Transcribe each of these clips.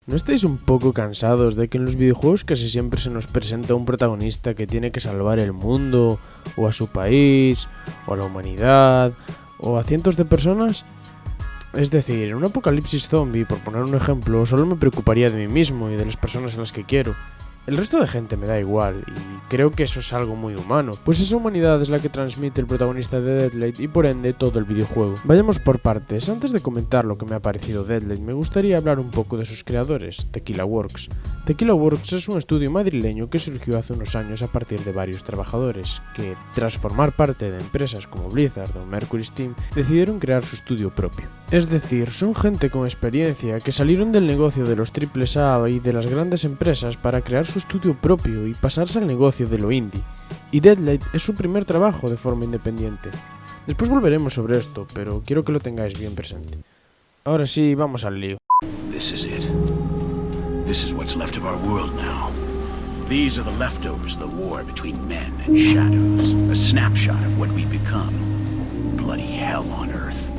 ¿No estáis un poco cansados de que en los videojuegos casi siempre se nos presenta un protagonista que tiene que salvar el mundo, o a su país, o a la humanidad, o a cientos de personas? Es decir, en un apocalipsis zombie, por poner un ejemplo, solo me preocuparía de mí mismo y de las personas a las que quiero. El resto de gente me da igual, y creo que eso es algo muy humano, pues esa humanidad es la que transmite el protagonista de Deadlight y por ende todo el videojuego. Vayamos por partes. Antes de comentar lo que me ha parecido Deadlight, me gustaría hablar un poco de sus creadores, Tequila Works. Tequila Works es un estudio madrileño que surgió hace unos años a partir de varios trabajadores, que, tras formar parte de empresas como Blizzard o Mercury Steam, decidieron crear su estudio propio. Es decir, son gente con experiencia que salieron del negocio de los AAA y de las grandes empresas para crear su estudio propio y pasarse al negocio de lo indie, y Deadlight es su primer trabajo de forma independiente. Después volveremos sobre esto, pero quiero que lo tengáis bien presente. Ahora sí, vamos al lío. This is it. This is what's left of our world now. These are the leftovers of the war between men and shadows. A snapshot of what we've become. Bloody hell on Earth.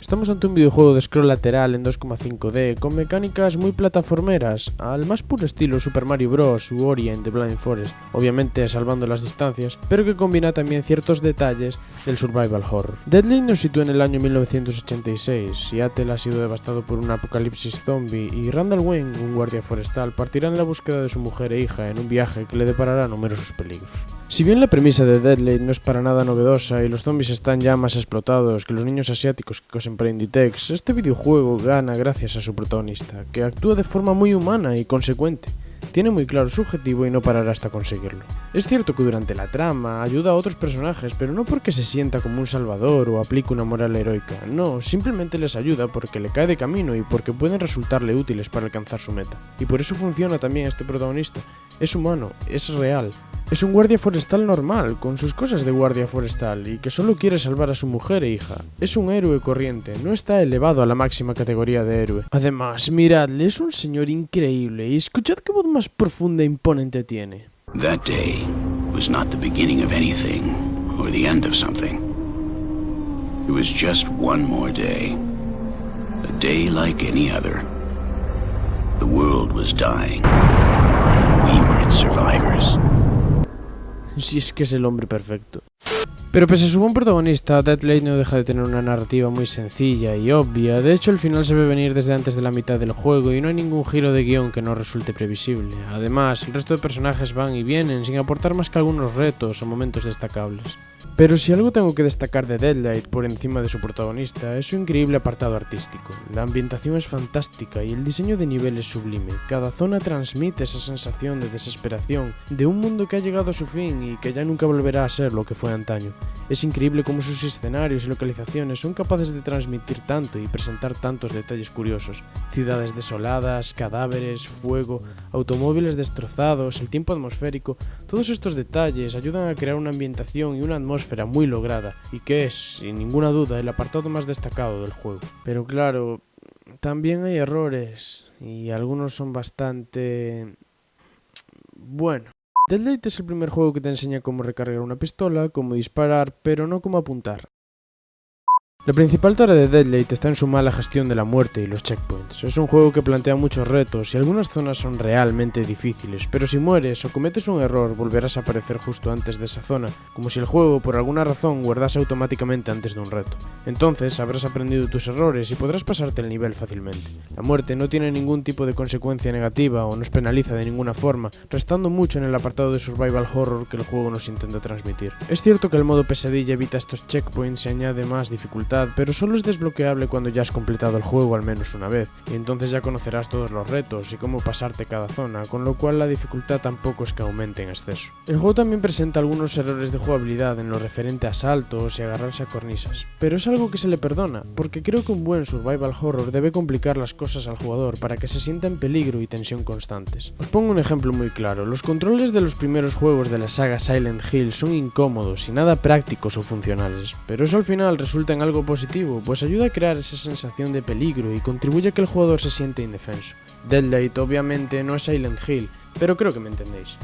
Estamos ante un videojuego de scroll lateral en 2,5D con mecánicas muy plataformeras, al más puro estilo Super Mario Bros. U Ori and the Blind Forest, obviamente salvando las distancias, pero que combina también ciertos detalles del survival horror. Deadlight nos sitúa en el año 1986, Seattle ha sido devastado por un apocalipsis zombie y Randall Wayne, un guardia forestal, partirá en la búsqueda de su mujer e hija en un viaje que le deparará numerosos peligros. Si bien la premisa de Deadlight no es para nada novedosa y los zombies están ya más explotados que los niños asiáticos que cosen para Inditex, este videojuego gana gracias a su protagonista, que actúa de forma muy humana y consecuente. Tiene muy claro su objetivo y no parará hasta conseguirlo. Es cierto que durante la trama ayuda a otros personajes, pero no porque se sienta como un salvador o aplique una moral heroica, no, simplemente les ayuda porque le cae de camino y porque pueden resultarle útiles para alcanzar su meta. Y por eso funciona también este protagonista. Es humano, es real. Es un guardia forestal normal, con sus cosas de guardia forestal, y que solo quiere salvar a su mujer e hija. Es un héroe corriente, no está elevado a la máxima categoría de héroe. Además, miradle, es un señor increíble, y escuchad qué voz más profunda e imponente tiene. That day was not the beginning of anything, or the end of something. It was just one more day. A day like any other. The world was dying, and we were its survivors. Si es que es el hombre perfecto. Pero pese a su buen protagonista, Deadlight no deja de tener una narrativa muy sencilla y obvia. De hecho, el final se ve venir desde antes de la mitad del juego y no hay ningún giro de guión que no resulte previsible. Además, el resto de personajes van y vienen sin aportar más que algunos retos o momentos destacables. Pero si algo tengo que destacar de Deadlight por encima de su protagonista es su increíble apartado artístico. La ambientación es fantástica y el diseño de nivel es sublime. Cada zona transmite esa sensación de desesperación, de un mundo que ha llegado a su fin y que ya nunca volverá a ser lo que fue antaño. Es increíble cómo sus escenarios y localizaciones son capaces de transmitir tanto y presentar tantos detalles curiosos. Ciudades desoladas, cadáveres, fuego, automóviles destrozados, el tiempo atmosférico, todos estos detalles ayudan a crear una ambientación y una atmósfera muy lograda, y que es, sin ninguna duda, el apartado más destacado del juego. Pero claro, también hay errores, y algunos son bastante... bueno. Deadlight es el primer juego que te enseña cómo recargar una pistola, cómo disparar, pero no cómo apuntar. La principal tarea de Deadlight está en su mala gestión de la muerte y los checkpoints. Es un juego que plantea muchos retos y algunas zonas son realmente difíciles, pero si mueres o cometes un error volverás a aparecer justo antes de esa zona, como si el juego por alguna razón guardase automáticamente antes de un reto. Entonces habrás aprendido tus errores y podrás pasarte el nivel fácilmente. La muerte no tiene ningún tipo de consecuencia negativa o nos penaliza de ninguna forma, restando mucho en el apartado de survival horror que el juego nos intenta transmitir. Es cierto que el modo pesadilla evita estos checkpoints y añade más dificultad, pero solo es desbloqueable cuando ya has completado el juego al menos una vez, y entonces ya conocerás todos los retos y cómo pasarte cada zona, con lo cual la dificultad tampoco es que aumente en exceso. El juego también presenta algunos errores de jugabilidad en lo referente a saltos y agarrarse a cornisas, pero es algo que se le perdona, porque creo que un buen survival horror debe complicar las cosas al jugador para que se sienta en peligro y tensión constantes. Os pongo un ejemplo muy claro, los controles de los primeros juegos de la saga Silent Hill son incómodos y nada prácticos o funcionales, pero eso al final resulta en algo positivo, pues ayuda a crear esa sensación de peligro y contribuye a que el jugador se sienta indefenso. Deadlight obviamente no es Silent Hill, pero creo que me entendéis.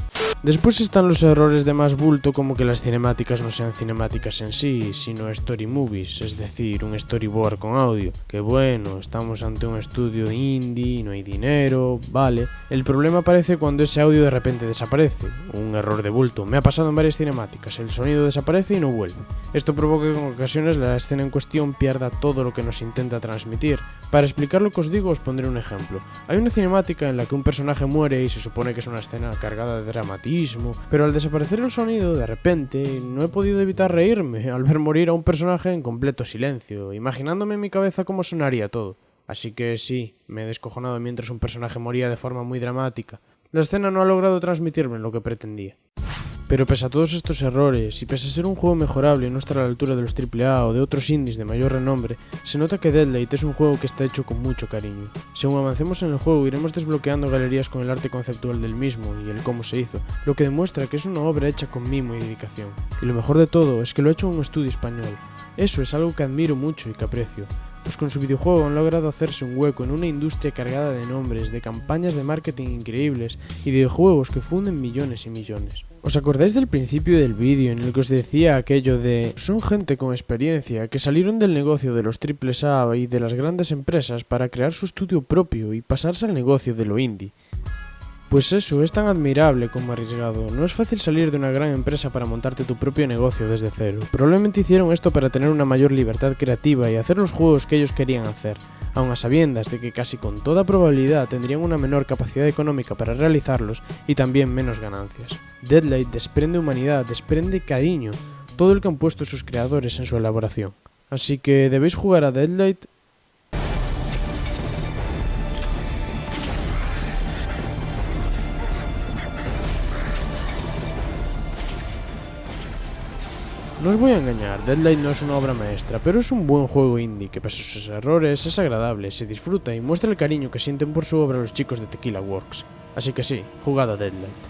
Después están los errores de más bulto, como que las cinemáticas no sean cinemáticas en sí, sino story movies, es decir, un storyboard con audio. Que bueno, estamos ante un estudio indie, no hay dinero, vale. El problema aparece cuando ese audio de repente desaparece, un error de bulto. Me ha pasado en varias cinemáticas, el sonido desaparece y no vuelve. Esto provoca que en ocasiones la escena en cuestión pierda todo lo que nos intenta transmitir. Para explicar lo que os digo os pondré un ejemplo. Hay una cinemática en la que un personaje muere y se supone que es una escena cargada de dramatismo, pero al desaparecer el sonido, de repente, no he podido evitar reírme al ver morir a un personaje en completo silencio, imaginándome en mi cabeza cómo sonaría todo. Así que sí, me he descojonado mientras un personaje moría de forma muy dramática. La escena no ha logrado transmitirme lo que pretendía. Pero pese a todos estos errores, y pese a ser un juego mejorable y no estar a la altura de los AAA o de otros indies de mayor renombre, se nota que Deadlight es un juego que está hecho con mucho cariño. Según avancemos en el juego, iremos desbloqueando galerías con el arte conceptual del mismo y el cómo se hizo, lo que demuestra que es una obra hecha con mimo y dedicación. Y lo mejor de todo es que lo ha hecho un estudio español. Eso es algo que admiro mucho y que aprecio, pues con su videojuego han logrado hacerse un hueco en una industria cargada de nombres, de campañas de marketing increíbles y de juegos que funden millones y millones. ¿Os acordáis del principio del vídeo en el que os decía aquello de son gente con experiencia que salieron del negocio de los AAA y de las grandes empresas para crear su estudio propio y pasarse al negocio de lo indie? Pues eso, es tan admirable como arriesgado. No es fácil salir de una gran empresa para montarte tu propio negocio desde cero. Probablemente hicieron esto para tener una mayor libertad creativa y hacer los juegos que ellos querían hacer, aun a sabiendas de que casi con toda probabilidad tendrían una menor capacidad económica para realizarlos y también menos ganancias. Deadlight desprende humanidad, desprende cariño, todo el que han puesto sus creadores en su elaboración. Así que debéis jugar a Deadlight. No os voy a engañar, Deadlight no es una obra maestra, pero es un buen juego indie que pese a sus errores es agradable, se disfruta y muestra el cariño que sienten por su obra los chicos de Tequila Works. Así que sí, jugad a Deadlight.